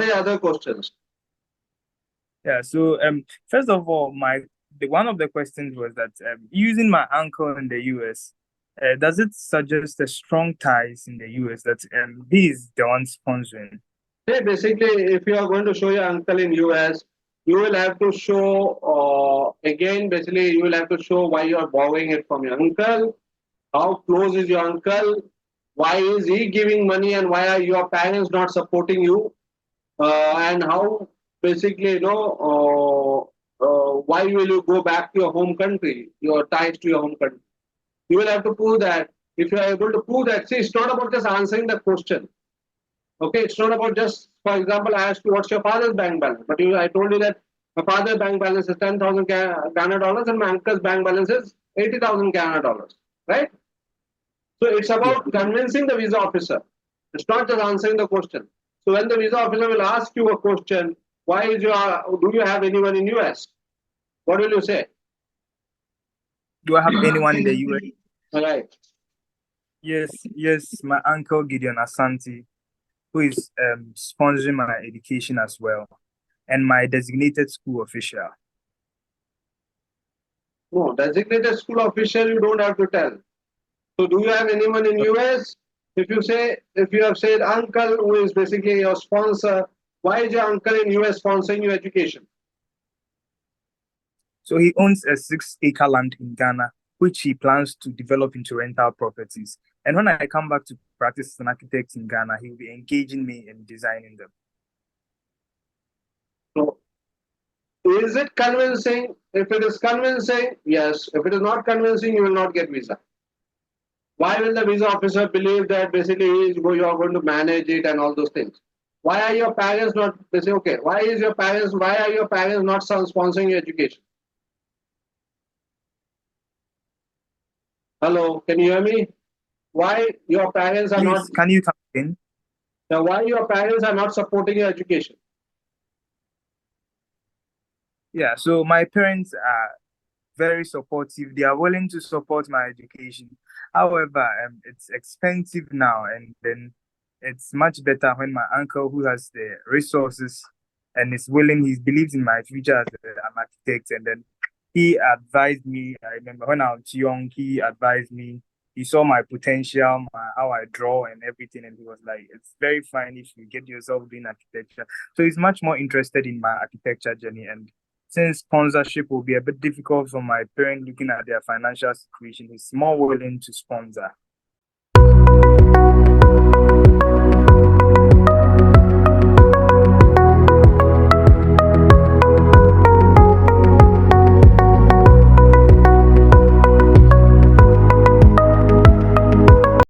are your other questions? Yeah, so first of all, one of the questions was that using my uncle in the US, does it suggest a strong ties in the US that he is the one sponsoring? Hey, basically, if you are going to show your uncle in US, you will have to show again. Basically, you will have to show why you are borrowing it from your uncle. How close is your uncle? Why is he giving money, and why are your parents not supporting you? And how basically why will you go back to your home country, your ties to your home country? You will have to prove that. If you are able to prove that, see, it's not about just answering the question. Okay, it's not about just, for example, I asked you what's your father's bank balance, but I told you that my father's bank balance is 10,000 Ghana dollars and my uncle's bank balance is 80,000 Ghana dollars, right? So it's about convincing the visa officer. It's not just answering the question. So when the visa officer will ask you a question, do you have anyone in US? What will you say? Do I have anyone in the US? Right. Yes, my uncle Gideon Asante, who is sponsoring my education as well, and my designated school official. No, designated school official you don't have to tell. So do you have anyone in US? If you have said uncle who is basically your sponsor, why is your uncle in US sponsoring your education? So he owns a 6-acre land in Ghana, which he plans to develop into rental properties. And when I come back to practice as an architect in Ghana, he will be engaging me in designing them. So is it convincing? If it is convincing, yes. If it is not convincing, you will not get visa. Why will the visa officer believe that basically you are going to manage it and all those things? Why are your parents not? They say, okay, why are your parents not sponsoring your education? Hello, can you hear me? Why your parents are not? Can you come in? Now, why your parents are not supporting your education? Yeah, so my parents are very supportive. They are willing to support my education. However, it's expensive now, and then it's much better when my uncle, who has the resources and is willing, he believes in my future as an architect, and then he advised me. I remember when I was young, he advised me. He saw my potential, how I draw and everything, and he was like, "It's very fine if you get yourself doing architecture." So he's much more interested in my architecture journey, and since sponsorship will be a bit difficult for my parent looking at their financial situation, he's more willing to sponsor.